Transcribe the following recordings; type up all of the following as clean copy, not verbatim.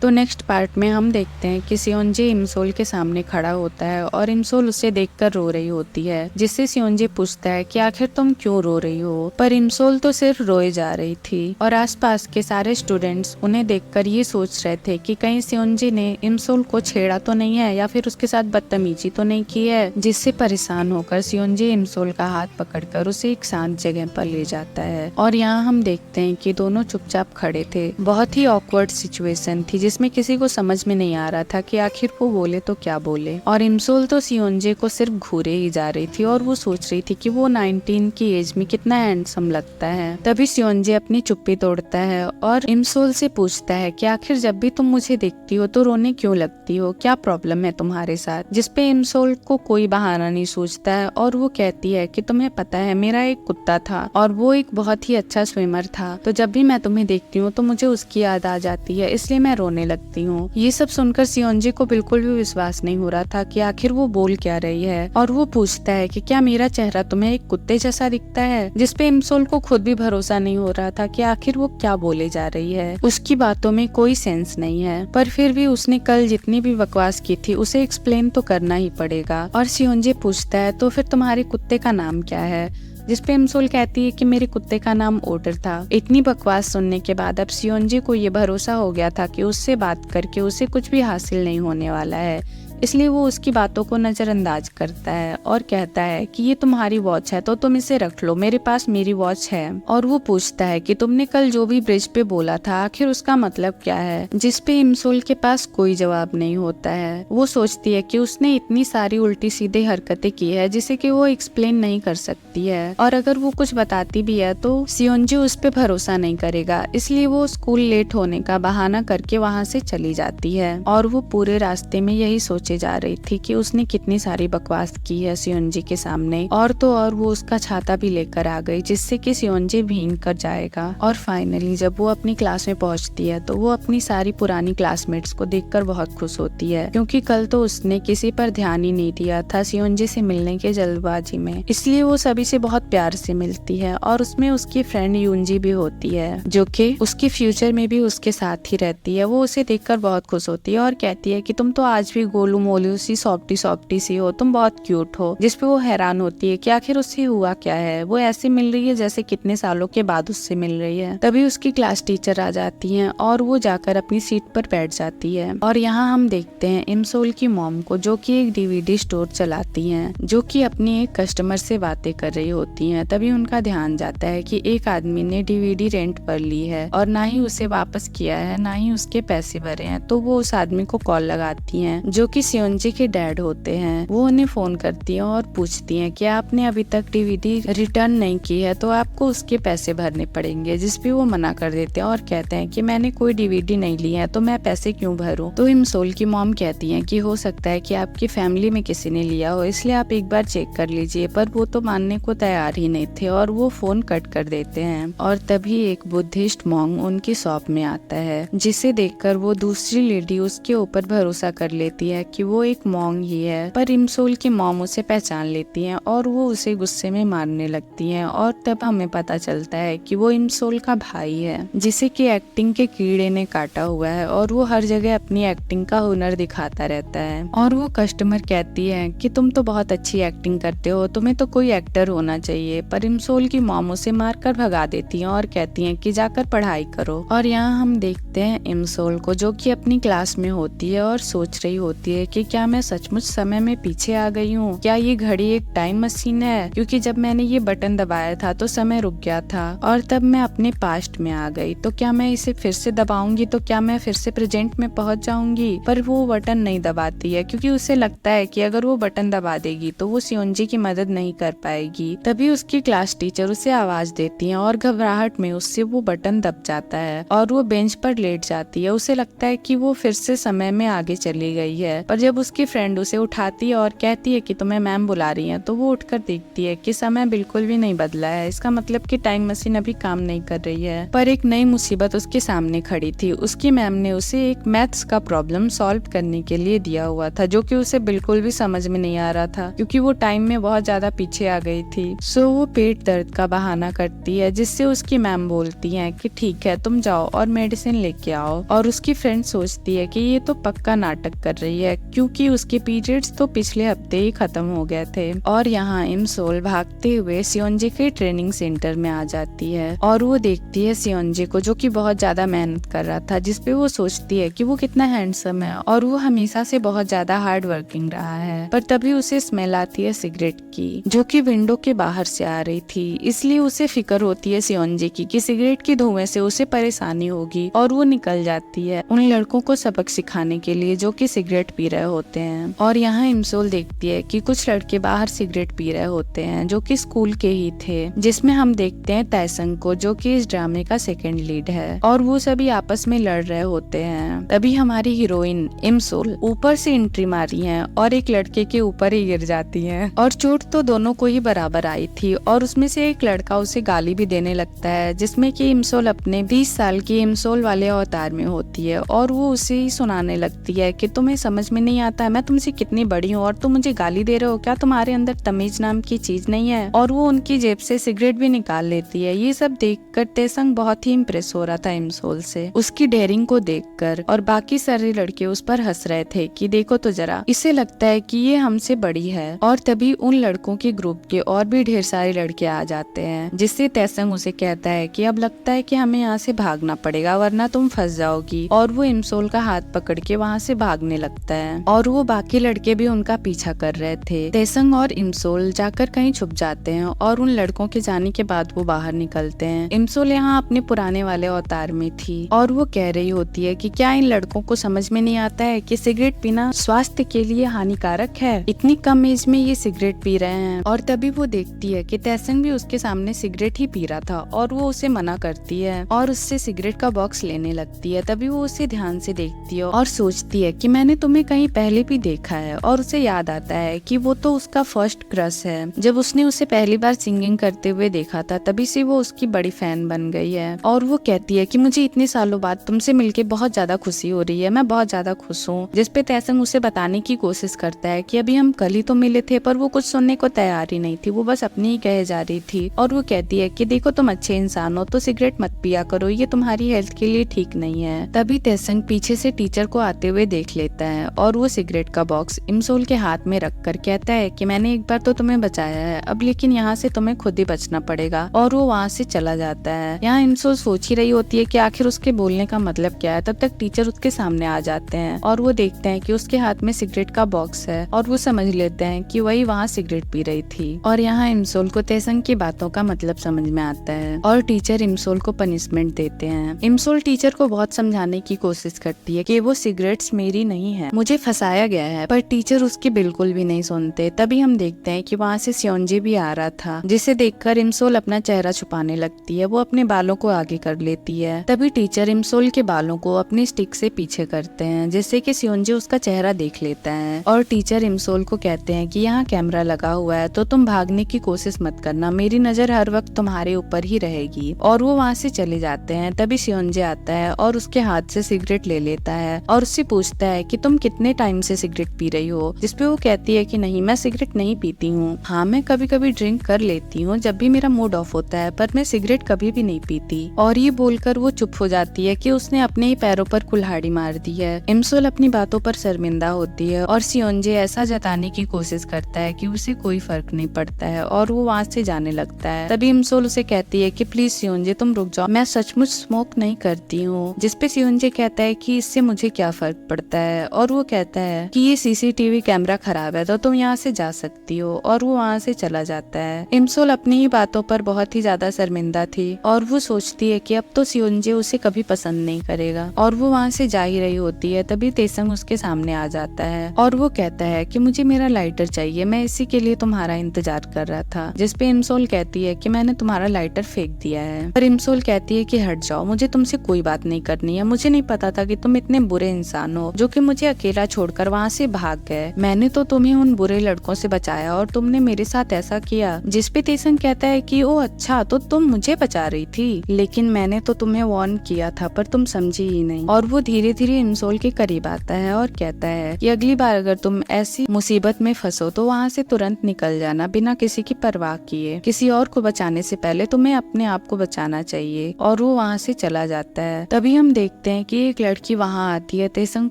तो next part में हम देखते हैं कि सियोंजे इमसोल के सामने खड़ा होता है और इमसोल उसे देखकर रो रही होती है, जिससे सियोंजे पूछता है कि आखिर तुम क्यों रो रही हो, पर इमसोल तो सिर्फ रोए जा रही थी और आसपास के सारे स्टूडेंट्स उन्हें देखकर ये सोच रहे थे कि कहीं सियोंजे ने इमसोल को छेड़ा तो नहीं है या फिर उसके साथ बदतमीजी तो नहीं की है, जिससे परेशान होकर सियोंजे इमसोल का हाथ पकड़कर उसे एक शांत जगह पर ले जाता है। और यहाँ हम देखते हैं कि दोनों चुपचाप खड़े थे। बहुत ही ऑकवर्ड सिचुएशन थी जिसमें किसी को समझ में नहीं आ रहा था कि आखिर वो बोले तो क्या बोले। और इमसोल तो सियोंजे को सिर्फ घूरे ही जा रही थी और वो सोच रही थी कि वो 19 की एज में कितना हैंडसम लगता है। तभी सियोंजे अपनी चुप्पी तोड़ता है और इमसोल से पूछता है कि आखिर जब भी तुम मुझे देखती हो तो रोने क्यों लगती हो, क्या प्रॉब्लम है तुम्हारे साथ। जिसपे इमसोल को कोई बहाना नहीं सोचता है और वो कहती है कि तुम्हें पता है मेरा एक कुत्ता था और वो एक बहुत ही अच्छा स्विमर था, तो जब भी मैं तुम्हें देखती हूँ तो मुझे उसकी याद आ जाती है, इसलिए मैं रोने लगती हूँ। ये सब सुनकर सियोंजे को बिल्कुल भी विश्वास नहीं हो रहा था कि आखिर वो बोल क्या रही है और वो पूछता है कि क्या मेरा चेहरा तुम्हें एक कुत्ते जैसा दिखता है, जिसपे इमसोल को खुद भी भरोसा नहीं हो रहा था कि आखिर वो क्या बोले जा रही है। उसकी बातों में कोई सेंस नहीं है, पर फिर भी उसने कल जितनी भी बकवास की थी उसे एक्सप्लेन तो करना ही पड़ेगा। और सियोंजे पूछता है तो फिर तुम्हारे कुत्ते का नाम क्या है, जिसपे इमसोल कहती है कि मेरे कुत्ते का नाम ओटर था। इतनी बकवास सुनने के बाद अब सियोंजे को ये भरोसा हो गया था कि उससे बात करके उसे कुछ भी हासिल नहीं होने वाला है, इसलिए वो उसकी बातों को नजरअंदाज करता है और कहता है कि ये तुम्हारी वॉच है तो तुम इसे रख लो, मेरे पास मेरी वॉच है। और वो पूछता है कि तुमने कल जो भी ब्रिज पे बोला था आखिर उसका मतलब क्या है, जिसपे इमसोल के पास कोई जवाब नहीं होता है। वो सोचती है कि उसने इतनी सारी उल्टी सीधी हरकतें की है जिसे कि वो एक्सप्लेन नहीं कर सकती है, और अगर वो कुछ बताती भी है तो सियोंजे उस पे भरोसा नहीं करेगा, इसलिए वो स्कूल लेट होने का बहाना करके वहाँ से चली जाती है। और वो पूरे रास्ते में यही सोच जा रही थी कि उसने कितनी सारी बकवास की है सियोंजे के सामने, और तो और वो उसका छाता भी लेकर आ गई जिससे कि सियोंजे भीग कर जाएगा। और फाइनली जब वो अपनी क्लास में पहुंचती है तो वो अपनी सारी पुरानी क्लासमेट्स को देखकर बहुत खुश होती है, क्योंकि कल तो उसने किसी पर ध्यान ही नहीं दिया था सियोंजे से मिलने के जल्दबाजी में, इसलिए वो सभी से बहुत प्यार से मिलती है। और उसमें उसकी फ्रेंड यूंजी भी होती है जो कि उसके फ्यूचर में भी उसके साथ ही रहती है। वो उसे देखकर बहुत खुश होती है और कहती है कि तुम तो आज भी गोलू मोलू सी सॉफ्टी सी हो, तुम बहुत क्यूट हो। जिसपे वो हैरान होती है कि आखिर उससे हुआ क्या है, वो ऐसे मिल रही है जैसे कितने सालों के बाद उससे मिल रही है। तभी उसकी क्लास टीचर आ जाती हैं और वो जाकर अपनी सीट पर बैठ जाती है। और यहाँ हम देखते हैं इमसोल की मॉम को जो कि एक डीवीडी स्टोर चलाती हैं, जो कि अपनी एक कस्टमर से बातें कर रही होती हैं। तभी उनका ध्यान जाता है कि एक आदमी ने डीवीडी रेंट पर ली है और ना ही उसे वापस किया है, ना ही उसके पैसे भरे हैं। तो वो उस आदमी को कॉल लगाती हैं जो कि सियोंजे के डैड होते हैं। वो उन्हें फोन करती हैं और पूछती हैं कि आपने अभी तक डीवीडी रिटर्न नहीं की है तो आपको उसके पैसे भरने पड़ेंगे, जिसपे वो मना कर देते हैं और कहते हैं कि मैंने कोई डीवीडी नहीं ली है तो मैं पैसे क्यों भरूं। तो इमसोल की मॉम कहती हैं कि हो सकता है कि आपकी फैमिली में किसी ने लिया हो, इसलिए आप एक बार चेक कर लीजिए, पर वो तो मानने को तैयार ही नहीं थे और वो फोन कट कर देते हैं। और तभी एक बुद्धिस्ट मॉन्क उनकी शॉप में आता है, जिसे देखकर वो दूसरी लेडी उसके ऊपर भरोसा कर लेती है कि वो एक मॉन्क ही है। पर इमसोल की मॉम उसे पहचान लेती हैं और वो उसे गुस्से में मारने लगती हैं। और तब हमें पता चलता है कि वो इमसोल का भाई है, जिसे कि एक्टिंग के कीड़े ने काटा हुआ है और वो हर जगह अपनी एक्टिंग का हुनर दिखाता रहता है। और वो कस्टमर कहती है कि तुम तो बहुत अच्छी एक्टिंग करते हो, तुम्हें तो कोई एक्टर होना चाहिए। पर इमसोल की मॉम उसे मारकर भगा देती हैं और कहती हैं कि जाकर पढ़ाई करो। और यहाँ हम देखते हैं इमसोल को जो कि अपनी क्लास में होती है और सोच रही होती है कि क्या मैं सचमुच समय में पीछे आ गई हूँ, क्या ये घड़ी एक टाइम मशीन है, क्योंकि जब मैंने ये बटन दबाया था तो समय रुक गया था और तब मैं अपने पास्ट में आ गई, तो क्या मैं इसे फिर से दबाऊंगी तो क्या मैं फिर से प्रेजेंट में पहुंच जाऊंगी। पर वो बटन नहीं दबाती है क्योंकि उसे लगता है कि अगर वो बटन दबा देगी तो वो सियोंजे की मदद नहीं कर पाएगी। तभी उसकी क्लास टीचर उसे आवाज देती है और घबराहट में उससे वो बटन दब जाता है और वो बेंच पर लेट जाती है। उसे लगता है कि वो फिर से समय में आगे चली गई है, पर और जब उसकी फ्रेंड उसे उठाती है और कहती है कि तुम्हें मैम बुला रही हैं, तो वो उठकर देखती है कि समय बिल्कुल भी नहीं बदला है। इसका मतलब कि टाइम मशीन अभी काम नहीं कर रही है। पर एक नई मुसीबत उसके सामने खड़ी थी। उसकी मैम ने उसे एक मैथ्स का प्रॉब्लम सॉल्व करने के लिए दिया हुआ था, जो कि उसे बिल्कुल भी समझ में नहीं आ रहा था, क्योंकि वो टाइम में बहुत ज्यादा पीछे आ गई थी। सो वो पेट दर्द का बहाना करती है, जिससे उसकी मैम बोलती है कि ठीक है, तुम जाओ और मेडिसिन लेके आओ। और उसकी फ्रेंड सोचती है कि ये तो पक्का नाटक कर रही है, क्योंकि उसके पीरियड्स तो पिछले हफ्ते ही खत्म हो गए थे। और यहाँ इमसोल भागते हुए सियोंजे के ट्रेनिंग सेंटर में आ जाती है और वो देखती है सियोंजे को, जो कि बहुत ज्यादा मेहनत कर रहा था, जिसपे वो सोचती है कि वो कितना हैंडसम है और वो हमेशा से बहुत ज्यादा हार्ड वर्किंग रहा है। पर तभी उसे स्मेल आती है सिगरेट की, जो कि विंडो के बाहर से आ रही थी। इसलिए उसे फिक्र होती है सियोंजे की कि सिगरेट की धुएं से उसे परेशानी होगी, और वो निकल जाती है उन लड़कों को सबक सिखाने के लिए जो कि सिगरेट पी रहे होते हैं। और यहाँ इमसोल देखती है कि कुछ लड़के बाहर सिगरेट पी रहे होते हैं, जो कि स्कूल के ही थे, जिसमें हम देखते हैं तैसंग को, जो कि इस ड्रामे का सेकंड लीड है। और वो सभी आपस में लड़ रहे होते हैं। तभी हमारी हीरोइन इमसोल ऊपर से एंट्री मारी है और एक लड़के के ऊपर ही गिर जाती है। और चोट तो दोनों को ही बराबर आई थी, और उसमें से एक लड़का उसे गाली भी देने लगता है, जिसमें कि इमसोल अपने 20 साल की इमसोल वाले अवतार में होती है। और वो उसे ही सुनाने लगती है कि तुम्हें समझ में नहीं आता है, मैं तुमसे कितनी बड़ी हूँ और तुम मुझे गाली दे रहे हो, क्या तुम्हारे अंदर तमीज नाम की चीज नहीं है। और वो उनकी जेब से सिगरेट भी निकाल लेती है। ये सब देखकर तैसंग बहुत ही इम्प्रेस हो रहा था इमसोल से, उसकी डेयरिंग को देखकर। और बाकी सारे लड़के उस पर हंस रहे थे कि देखो तो जरा, इसे लगता है कि ये हमसे बड़ी है। और तभी उन लड़कों के ग्रुप के और भी ढेर सारे लड़के आ जाते हैं, जिससे तैसंग उसे कहता है कि अब लगता है कि हमें यहाँ से भागना पड़ेगा, वरना तुम फंस जाओगी। और वो इमसोल का हाथ पकड़ के वहाँ से भागने लगता है, और वो बाकी लड़के भी उनका पीछा कर रहे थे। तैसंग और इमसोल जाकर कहीं छुप जाते हैं, और उन लड़कों के जाने के बाद वो बाहर निकलते हैं। इमसोल यहाँ अपने पुराने वाले अवतार में थी, और वो कह रही होती है कि क्या इन लड़कों को समझ में नहीं आता है कि सिगरेट पीना स्वास्थ्य के लिए हानिकारक है, इतनी कम एज में ये सिगरेट पी रहे हैं। और तभी वो देखती है कि तैसंग भी उसके सामने सिगरेट ही पी रहा था, और वो उसे मना करती है और उससे सिगरेट का बॉक्स लेने लगती है। तभी वो उसे ध्यान से देखती है और सोचती है कि मैंने तुम्हें कहीं पहले भी देखा है। और उसे याद आता है कि वो तो उसका फर्स्ट क्रश है। जब उसने उसे पहली बार सिंगिंग करते हुए देखा था, तभी से वो उसकी बड़ी फैन बन गई है। और वो कहती है कि मुझे इतने सालों बाद तुमसे मिलके बहुत ज्यादा खुशी हो रही है, मैं बहुत ज्यादा खुश हूँ। जिसपे तैसंग उसे बताने की कोशिश करता है कि अभी हम कल ही तो मिले थे, पर वो कुछ सुनने को तैयार ही नहीं थी, वो बस अपनी ही कहे जा रही थी। और वो कहती है कि देखो तुम अच्छे इंसान हो तो सिगरेट मत पिया करो, ये तुम्हारी हेल्थ के लिए ठीक नहीं है। तभी तैसंग पीछे से टीचर को आते हुए देख लेता है, और वो सिगरेट का बॉक्स इमसोल के हाथ में रखकर कहता है कि मैंने एक बार तो तुम्हें बचाया है, अब लेकिन यहाँ से तुम्हें खुद ही बचना पड़ेगा। और वो वहाँ से चला जाता है। यहाँ इमसोल सोच ही रही होती है कि आखिर उसके बोलने का मतलब क्या है। तब तक टीचर उसके सामने आ जाते हैं, और वो देखते हैं कि उसके हाथ में सिगरेट का बॉक्स है, और वो समझ लेते हैं कि वही वहाँ सिगरेट पी रही थी। और यहाँ इमसोल को तैसंग की बातों का मतलब समझ में आता है, और टीचर इमसोल को पनिशमेंट देते हैं। इमसोल टीचर को बहुत समझाने की कोशिश करती है कि वो सिगरेट्स मेरी नहीं है, मुझे फंसाया गया है, पर टीचर उसकी बिल्कुल भी नहीं सुनते। तभी हम देखते हैं कि वहाँ से सियोंजे भी आ रहा था, जिसे देखकर इमसोल अपना चेहरा छुपाने लगती है। वो अपने बालों को आगे कर लेती है। तभी टीचर इमसोल के बालों को अपनी स्टिक से पीछे करते हैं, जिससे कि सियोंजे उसका चेहरा देख लेता है। और टीचर इमसोल को कहते हैं कि यहाँ कैमरा लगा हुआ है, तो तुम भागने की कोशिश मत करना, मेरी नजर हर वक्त तुम्हारे ऊपर ही रहेगी। और वो वहाँ से चले जाते हैं। तभी सियोंजे आता है और उसके हाथ से सिगरेट ले लेता है, और उससे पूछता है कि तुम कितने टाइम से सिगरेट पी रही हो। जिसपे वो कहती है कि नहीं, मैं सिगरेट नहीं पीती हूँ, हाँ मैं कभी कभी ड्रिंक कर लेती हूँ जब भी मेरा मूड ऑफ होता है, पर मैं सिगरेट कभी भी नहीं पीती। और ये बोलकर वो चुप हो जाती है कि उसने अपने ही पैरों पर कुल्हाड़ी मार दी है। इमसोल अपनी बातों पर शर्मिंदा होती है, और सियोंजे ऐसा जताने की कोशिश करता है कि उसे कोई फर्क नहीं पड़ता है, और वो वहाँ से जाने लगता है। तभी इमसोल उसे कहती है कि प्लीज सियोंजे तुम रुक जाओ, मैं सचमुच स्मोक नहीं करती हूँ। जिसपे सियोंजे कहता है कि इससे मुझे क्या फर्क पड़ता है। और वो कहता है कि ये सीसीटीवी कैमरा खराब है, तो तुम यहाँ से जा सकती हो। और वो वहाँ से चला जाता है। इमसोल अपनी ही बातों पर बहुत ही ज्यादा शर्मिंदा थी, और वो सोचती है कि अब तो सियोंजे उसे कभी पसंद नहीं करेगा। और वो वहाँ से जा ही रही होती है। तभी तैसंग उसके सामने आ जाता है, और वो कहता है कि मुझे मेरा लाइटर चाहिए, मैं इसी के लिए तुम्हारा इंतजार कर रहा था। जिसपे इमसोल कहती है कि मैंने तुम्हारा लाइटर फेंक दिया है। पर इमसोल कहती है कि हट जाओ, मुझे तुमसे कोई बात नहीं करनी है, मुझे नहीं पता था कि तुम इतने बुरे इंसान हो जो कि मुझे अकेला छोड़कर वहाँ से भाग गए। मैंने तो तुम्हें उन बुरे लड़कों से बचाया और तुमने मेरे साथ ऐसा किया। जिस पे तेसंग कहता है कि ओ अच्छा, तो तुम मुझे बचा रही थी, लेकिन मैंने तो तुम्हें वार्न किया था पर तुम समझी ही नहीं। और वो धीरे धीरे इमसोल के करीब आता है और कहता है कि अगली बार अगर तुम ऐसी मुसीबत में फंसो तो वहाँ से तुरंत निकल जाना बिना किसी की परवाह किए। किसी और को बचाने से पहले तुम्हें अपने आप को बचाना चाहिए। और वो वहाँ से चला जाता है। तभी हम देखते हैं कि एक लड़की वहाँ आती है तेसंग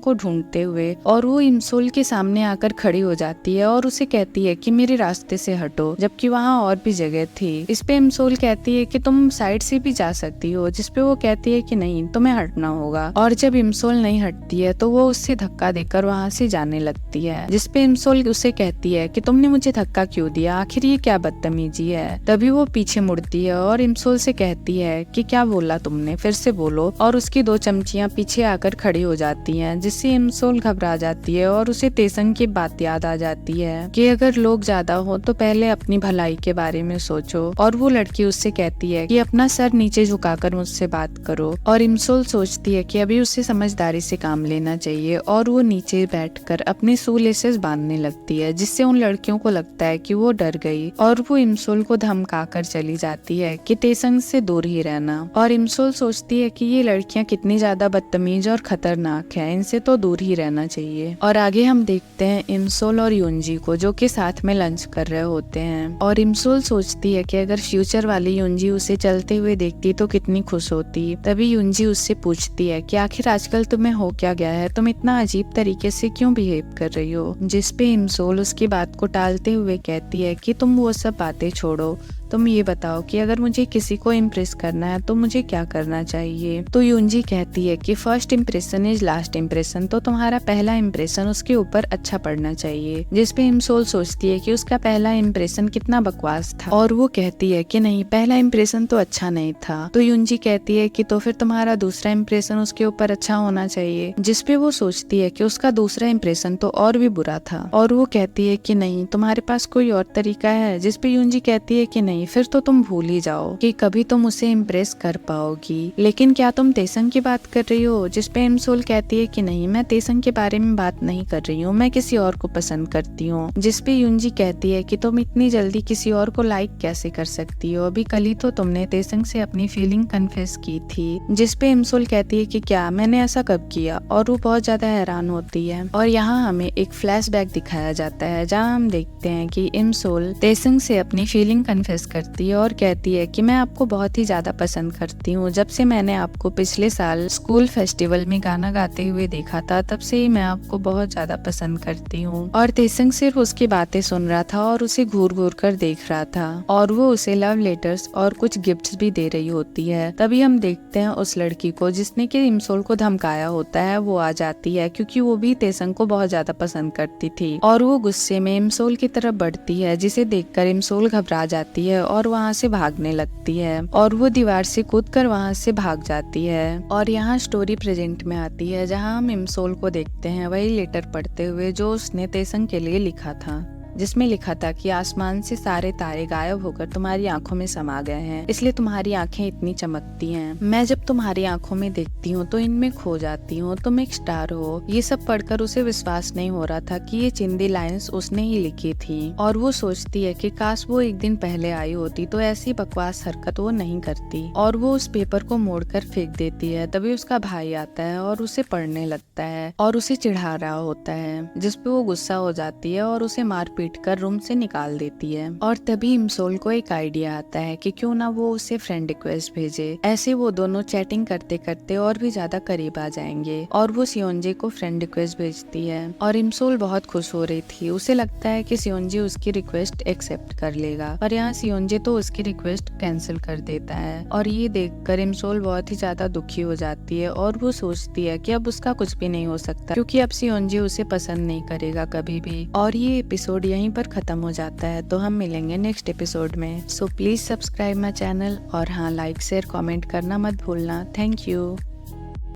को ढूंढते हुए, और वो इमसोल के सामने आकर खड़ी हो जाती है और उसे कहती है कि मेरे रास्ते से हटो, जबकि वहाँ और भी जगह थी। इस पे इमसोल कहती है कि तुम साइड से भी जा सकती हो, जिसपे वो कहती है कि नहीं, तुम्हें हटना होगा। और जब इमसोल नहीं हटती है तो वो उससे धक्का देकर वहाँ से जाने लगती है, जिसपे इमसोल उसे कहती है कि तुमने मुझे धक्का क्यों दिया, आखिर ये क्या बदतमीजी है। तभी वो पीछे मुड़ती है और इमसोल से कहती है कि क्या बोला तुमने, फिर से बोलो। और उसकी 2 चमचियां पीछे आकर खड़ी हो जाती हैं, जिससे इमसोल घबरा जाती है और उसे तेसंग की बात याद आ जाती है कि अगर लोग ज्यादा हो तो पहले अपनी भलाई के बारे में सोचो। और वो लड़की उससे कहती है कि अपना सर नीचे झुकाकर मुझसे बात करो। और इमसोल सोचती है कि अभी उसे समझदारी से काम लेना चाहिए, और वो नीचे बैठकर अपने शू लेसेस बांधने लगती है, जिससे उन लड़कियों को लगता है कि वो डर गई। और वो इमसोल को धमकाकर चली जाती है कि तेसंग से दूर ही रहना। और इमसोल सोचती है कि ये लड़कियां कितनी ज्यादा बदतमीज और खतरनाक हैं, इनसे तो दूर ही रहना चाहिए। और आगे हम देखते हैं इमसोल और युंजी को, जो कि साथ में लंच कर रहे होते हैं। और इमसोल सोचती है कि अगर फ्यूचर वाली युंजी उसे चलते हुए देखती तो कितनी खुश होती। तभी युंजी उससे पूछती है कि आखिर आजकल तुम्हें हो क्या गया है, तुम इतना अजीब तरीके से क्यों बिहेव कर रही हो। जिसपे इमसोल उसकी बात को टालते हुए कहती है कि तुम वो सब बातें छोड़ो, तुम ये बताओ कि अगर मुझे किसी को इम्प्रेस करना है तो मुझे क्या करना चाहिए। तो युंजी कहती है कि first impression is last impression, तो तुम्हारा पहला इम्प्रेशन उसके ऊपर अच्छा पड़ना चाहिए। जिसपे इमसोल सोचती है कि उसका पहला इम्प्रेशन कितना बकवास था, और वो कहती है कि नहीं, पहला इम्प्रेशन तो अच्छा नहीं था। तो युंजी कहती है कि तो फिर तुम्हारा दूसरा इम्प्रेशन उसके ऊपर अच्छा होना चाहिए। जिसपे वो सोचती है कि उसका दूसरा इम्प्रेशन तो और भी बुरा था, और वो कहती है कि नहीं, तुम्हारे पास कोई और तरीका है। जिसपे युंजी कहती है कि नहीं, फिर तो तुम भूल ही जाओ कि कभी तुम उसे इम्प्रेस कर पाओगी। लेकिन क्या तुम तेसंग की बात कर रही हो। जिसपे इमसोल कहती है कि नहीं, मैं तेसंग के बारे में बात नहीं कर रही हूँ, मैं किसी और को पसंद करती हूँ। जिसपे युंजी कहती है कि तुम इतनी जल्दी किसी और को लाइक कैसे कर सकती हो, अभी कल ही तो तुमने तेसंग से अपनी फीलिंग कन्फेस की थी। जिसपे इमसोल कहती है कि क्या, मैंने ऐसा कब किया। और वो बहुत ज्यादा हैरान होती है। और यहाँ हमें एक फ्लैशबैक दिखाया जाता है, जहाँ हम देखते हैं कि इमसोल तेसंग से अपनी फीलिंग कन्फेस करती है और कहती है कि मैं आपको बहुत ही ज्यादा पसंद करती हूँ। जब से मैंने आपको पिछले साल स्कूल फेस्टिवल में गाना गाते हुए देखा था, तब से ही मैं आपको बहुत ज्यादा पसंद करती हूँ। और तेसंग सिर्फ उसकी बातें सुन रहा था और उसे घूर घूर कर देख रहा था, और वो उसे लव लेटर्स और कुछ गिफ्ट्स भी दे रही होती है। तभी हम देखते हैं उस लड़की को जिसने कि इमसोल को धमकाया होता है, वो आ जाती है, क्योंकि वो भी तेसंग को बहुत ज्यादा पसंद करती थी। और वो गुस्से में इमसोल की तरफ बढ़ती है, जिसे देखकर इमसोल घबरा जाती है और वहाँ से भागने लगती है। और वो दीवार से कूदकर वहाँ से भाग जाती है। और यहाँ स्टोरी प्रेजेंट में आती है, जहाँ हम इमसोल को देखते हैं वही लेटर पढ़ते हुए जो उसने तेसंग के लिए लिखा था, जिसमें लिखा था कि आसमान से सारे तारे गायब होकर तुम्हारी आंखों में समा गए हैं, इसलिए तुम्हारी आंखें इतनी चमकती हैं। मैं जब तुम्हारी आंखों में देखती हूँ तो इनमें खो जाती हूँ, तुम एक स्टार हो। ये सब पढ़कर उसे विश्वास नहीं हो रहा था कि ये चिंदी लाइंस उसने ही लिखी थी। और वो सोचती है कि काश वो एक दिन पहले आई होती तो ऐसी बकवास हरकत वो नहीं करती। और वो उस पेपर को मोड़कर फेंक देती है। तभी उसका भाई आता है और उसे पढ़ने लगता है और उसे चिढ़ा रहा होता है, जिसपे वो गुस्सा हो जाती है और उसे मारपीट कर रूम से निकाल देती है। और तभी इमसोल को एक आइडिया आता है कि क्यों ना वो उसे फ्रेंड रिक्वेस्ट भेजे। ऐसे वो दोनों चैटिंग करते करते और भी ज्यादा करीब आ जाएंगे। और वो सियोंजे को फ्रेंड रिक्वेस्ट भेजती है और इमसोल बहुत खुश हो रही थी। उसे लगता है कि सियोंजे उसकी रिक्वेस्ट एक्सेप्ट कर लेगा, पर यहाँ सियोंजे तो उसकी रिक्वेस्ट कैंसिल कर देता है। और ये देखकर इमसोल बहुत ही ज्यादा दुखी हो जाती है और वो सोचती है कि अब उसका कुछ भी नहीं हो सकता, क्योंकि अब सियोंजे उसे पसंद नहीं करेगा कभी भी। और ये एपिसोड यहीं पर खत्म हो जाता है। तो हम मिलेंगे नेक्स्ट एपिसोड में। So please subscribe my channel, और हाँ, लाइक शेयर कमेंट करना मत भूलना। Thank you.